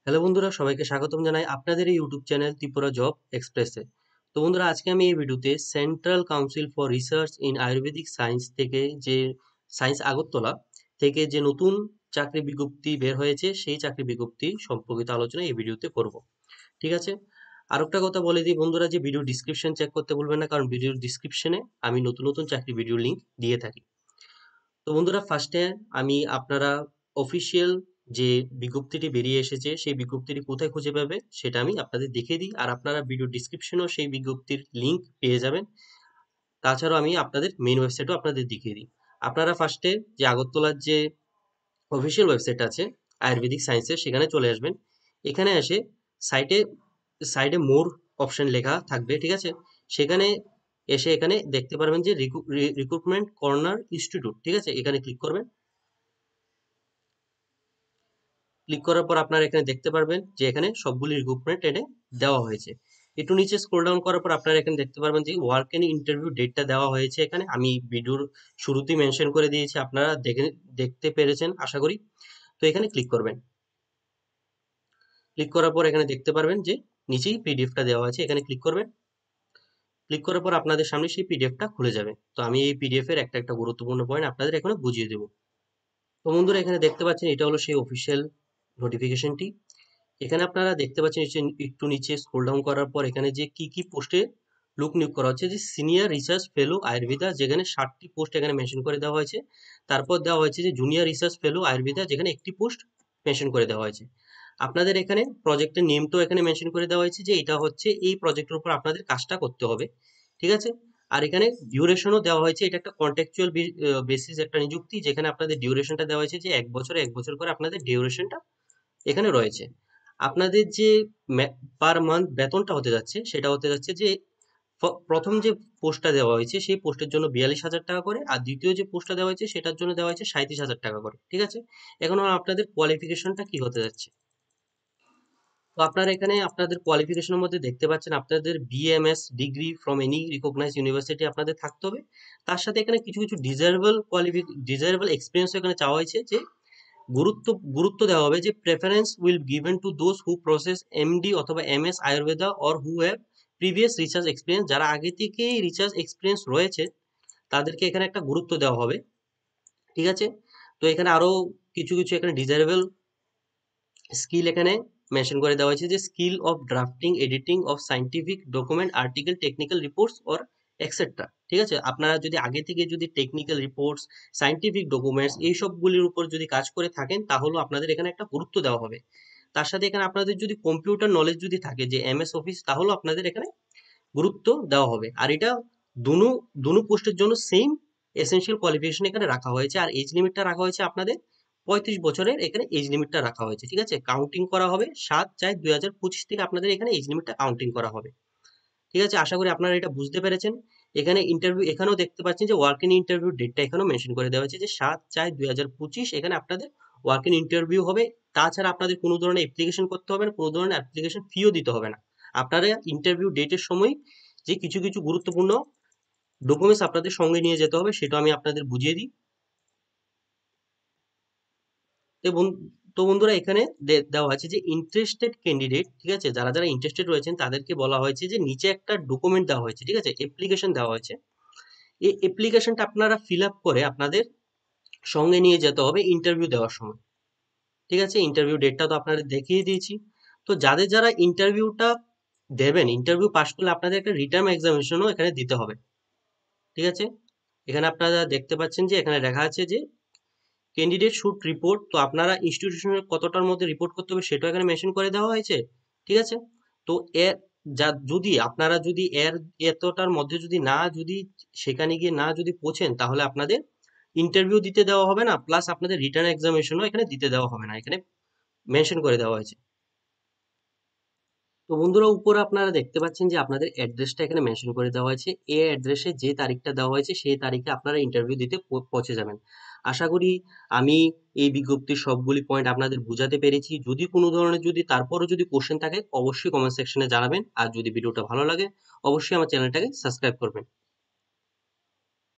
Hello বন্ধুরা, সবাইকে স্বাগতম জানাই আপনাদের এই ইউটিউব চ্যানেল ত্রিপুরা জব এক্সপ্রেসে। তো বন্ধুরা, আজকে আমি এই ভিডিওতে central council for research in Ayurvedic science থেকে যে সায়েন্স আগরতলা থেকে যে নতুন চাকরি বিজ্ঞপ্তি বের হয়েছে সেই চাকরি বিজ্ঞপ্তি সম্পর্কিত আলোচনা এই ভিডিওতে করব। ঠিক আছে। আর একটা কথা বলে দিই বন্ধুরা, যে ভিডিও ডিসক্রিপশন চেক করতে ভুলবেন না, কারণ ভিডিওর ডিসক্রিপশনে আমি নতুন নতুন চাকরি ভিডিও লিঙ্ক দিয়ে থাকি। তো বন্ধুরা, ফার্স্টে আমি আপনারা অফিসিয়াল যে বিজ্ঞপ্তিটি বেরিয়ে এসেছে সেই বিজ্ঞপ্তিটি কোথায় খুঁজে পাবে সেটা আমি আপনাদের দেখিয়ে দিই, আর আপনারা ভিডিও ডিসক্রিপশনেও সেই বিজ্ঞপ্তির লিঙ্ক পেয়ে যাবেন। তাছাড়াও আমি আপনাদের মেইন ওয়েবসাইটও আপনাদের দেখিয়ে দিই। আপনারা ফার্স্টে যে আগরতলার যে অফিসিয়াল ওয়েবসাইট আছে আয়ুর্বেদিক সায়েন্সের, সেখানে চলে আসবেন। এখানে এসে সাইটে সাইডে মোর অপশন লেখা থাকবে, ঠিক আছে। সেখানে এসে এখানে দেখতে পারবেন যে রিক্রুটমেন্ট কর্নার ইনস্টিটিউট, ঠিক আছে। এখানে ক্লিক করবেন। ক্লিক করার পর আপনারা এখানে দেখতে পারবেন যে এখানে সবগুলি রিক্রুটমেন্ট এনে দেওয়া হয়েছে। একটু নিচে স্ক্রল ডাউন করার পর আপনারা এখানে দেখতে পারবেন যে ওয়ার্ক এন্ড ইন্টারভিউ ডেটটা দেওয়া হয়েছে। এখানে আমি ভিডিওর শুরুতেই মেনশন করে দিয়েছি, আপনারা দেখতে পেরেছেন আশা করি। তো এখানে ক্লিক করবেন। ক্লিক করার পর এখানে দেখতে পারবেন যে নিচেই পিডিএফটা দেওয়া আছে, এখানে ক্লিক করবেন। ক্লিক করার পর আপনাদের সামনে সেই পিডিএফটা খুলে যাবে। তো আমি এই পিডিএফ এর একটা একটা গুরুত্বপূর্ণ পয়েন্ট আপনাদের এখানে বুঝিয়ে দেবো। তো বন্ধুরা, এখানে দেখতে পাচ্ছেন এটা হলো সেই অফিসিয়াল নোটিফিকেশনটি। এখানে আপনারা দেখতে পাচ্ছেন একটু নিচে স্ক্রল ডাউন করার পর এখানে যে কি কি পোস্টে লোক নিয়োগ করা হচ্ছে, যে সিনিয়র রিসার্চ ফেলো আয়ুর্বেদা, যেখানে 60টি পোস্ট এখানে মেনশন করে দেওয়া হয়েছে। তারপর দেওয়া হয়েছে যে জুনিয়র রিসার্চ ফেলো আয়ুর্বেদা, যেখানে একটি পোস্ট মেনশন করে দেওয়া হয়েছে। আপনাদের এখানে প্রজেক্টের নেমটাও এখানে মেনশন করে দেওয়া হয়েছে, যে এটা হচ্ছে এই প্রজেক্টের উপর আপনাদের কাজটা করতে হবে, ঠিক আছে। আর এখানে ডিউরেশনও দেওয়া হয়েছে, এটা একটা কন্ট্রাকচুয়াল বেসিস একটা নিযুক্তি, যেখানে আপনাদের ডিউরেশনটা দেওয়া হয়েছে যে 1 বছর করে আপনাদের ডিউরেশনটা এখানে রয়েছে। আপনাদের যে পার মান্থ বেতনটা হতে যাচ্ছে সেটা হতে যাচ্ছে যে প্রথম যে পোস্টটা দেওয়া হয়েছে সেই পোস্টের জন্য 42,000 টাকা করে, আর দ্বিতীয় যে পোস্টটা দেওয়া হয়েছে সেটার জন্য দেওয়া হয়েছে 37,000 টাকা করে, ঠিক আছে। এখন আপনাদের কোয়ালিফিকেশনটা কি হতে যাচ্ছে। তো আপনারা এখানে আপনাদের কোয়ালিফিকেশনের মধ্যে দেখতে পাচ্ছেন আপনাদের BMS degree from any recognise university আপনাদের থাকতে হবে। তার সাথে এখানে কিছু কিছু ডিজায়ারেবল এক্সপিরিয়েন্স এখানে চাওয়া হয়েছে, যে গুরুত্ব গুরুত্ব দেওয়া হবে, যে preference will given to those who process MD অথবা MS Ayurveda or who have previous research experience. যারা আগে থেকেই রিসার্চ এক্সপিরিয়েন্স রয়েছে তাদেরকে এখানে একটা গুরুত্ব দেওয়া হবে, ঠিক আছে। তো এখানে আরো কিছু কিছু এখানে ডিজায়ারেবল স্কিল এখানে মেনশন করে দেওয়া হয়েছে, যে skill of drafting editing of scientific document article technical reports or etcetera, ঠিক আছে। আপনারা যদি আগে থেকে যদি টেকনিক্যাল রিপোর্টস, সাইন্টিফিক ডকুমেন্টস এইসবগুলির উপর যদি কাজ করে থাকেন তাহলে আপনাদের এখানে একটা গুরুত্ব দেওয়া হবে। তার সাথে এখানে আপনাদের যদি কম্পিউটার নলেজ যদি থাকে, যে এমএস অফিস, তাহলেও আপনাদের এখানে গুরুত্ব দেওয়া হবে। আর এটা দুনো দুনো পোস্টের জন্য সেম এসেনশিয়াল কোয়ালিফিকেশন এখানে রাখা হয়েছে। আর এজ লিমিটটা রাখা হয়েছে আপনাদের 35 বছরের, এখানে এজ লিমিটটা রাখা হয়েছে, ঠিক আছে। কাউন্টিং করা হবে 7/4/2025 থেকে আপনাদের এখানে এজ লিমিটটা কাউন্টিং করা হবে, ঠিক আছে। আশা করি আপনারা এটা বুঝতে পেরেছেন। এখানে ইন্টারভিউ এখানেও দেখতে পাচ্ছেন যে ওয়ার্ক ইন ইন্টারভিউ ডেটটা এখানেও মেনশন করে দেওয়া হয়েছে, যে 7/4/2025 এখানে আপনাদের ওয়ার্ক ইন ইন্টারভিউ হবে। তাছাড়া আপনাদের কোনো ধরনের অ্যাপ্লিকেশন করতে হবে না, কোনো ধরনের অ্যাপ্লিকেশন ফিও দিতে হবে না। আপনারা ইন্টারভিউ ডেটের সময় যে কিছু কিছু গুরুত্বপূর্ণ ডকুমেন্টস আপনাদের সঙ্গে নিয়ে যেতে হবে সেটা আমি আপনাদের বুঝিয়ে দিই। তো তো বন্ধুরা, এখানে দেওয়া আছে যে ইন্টারেস্টেড ক্যান্ডিডেট, ঠিক আছে, যারা যারা ইন্টারেস্টেড রয়েছেন তাদেরকে বলা হয়েছে যে নিচে একটা ডকুমেন্ট দেওয়া হয়েছে, ঠিক আছে, অ্যাপ্লিকেশন দেওয়া হয়েছে। এই অ্যাপ্লিকেশনটা আপনারা ফিল আপ করে আপনাদের সঙ্গে নিয়ে যেতে হবে ইন্টারভিউ দেওয়ার সময়, ঠিক আছে। ইন্টারভিউ ডেটটা তো আপনাদের দেখিয়ে দিয়েছি। তো যাদের যারা ইন্টারভিউটা দেবেন, ইন্টারভিউ পাস করলে আপনাদের একটা রিটার্ন এক্সামিনেশনও এখানে দিতে হবে, ঠিক আছে। এখানে আপনারা দেখতে পাচ্ছেন যে এখানে লেখা আছে যে ক্যান্ডিডেট শুড রিপোর্ট। তো আপনারা ইনস্টিটিউশনের কতটার মধ্যে রিপোর্ট করতে হবে সেটাও এখানে মেনশন করে দেওয়া হয়েছে, ঠিক আছে। তো এর যদি আপনারা যদি এতটার মধ্যে যদি না যদি সেখানে গিয়ে না যদি পৌঁছেন তাহলে আপনাদের ইন্টারভিউ দিতে দেওয়া হবে না, প্লাস আপনাদের রিটার্ন এক্সামিনেশনও এখানে দিতে দেওয়া হবে না, এখানে মেনশন করে দেওয়া হয়েছে। তো বন্ধুরা, উপরে আপনারা দেখতে পাচ্ছেন যে আপনাদের অ্যাড্রেসটা এখানে মেনশন করে দেওয়া হয়েছে। এই অ্যাড্রেসে যে তারিখটা দেওয়া হয়েছে সেই তারিখে আপনারা ইন্টারভিউ দিতে পৌঁছে যাবেন। আশা করি আমি এই বিজ্ঞপ্তির সবগুলি পয়েন্ট আপনাদের বোঝাতে পেরেছি। যদি কোনো ধরনের যদি তারপরও যদি কোশ্চেন থাকে অবশ্যই কমেন্ট সেকশনে জানাবেন। আর যদি ভিডিওটা ভালো লাগে অবশ্যই আমার চ্যানেলটাকে সাবস্ক্রাইব করবেন।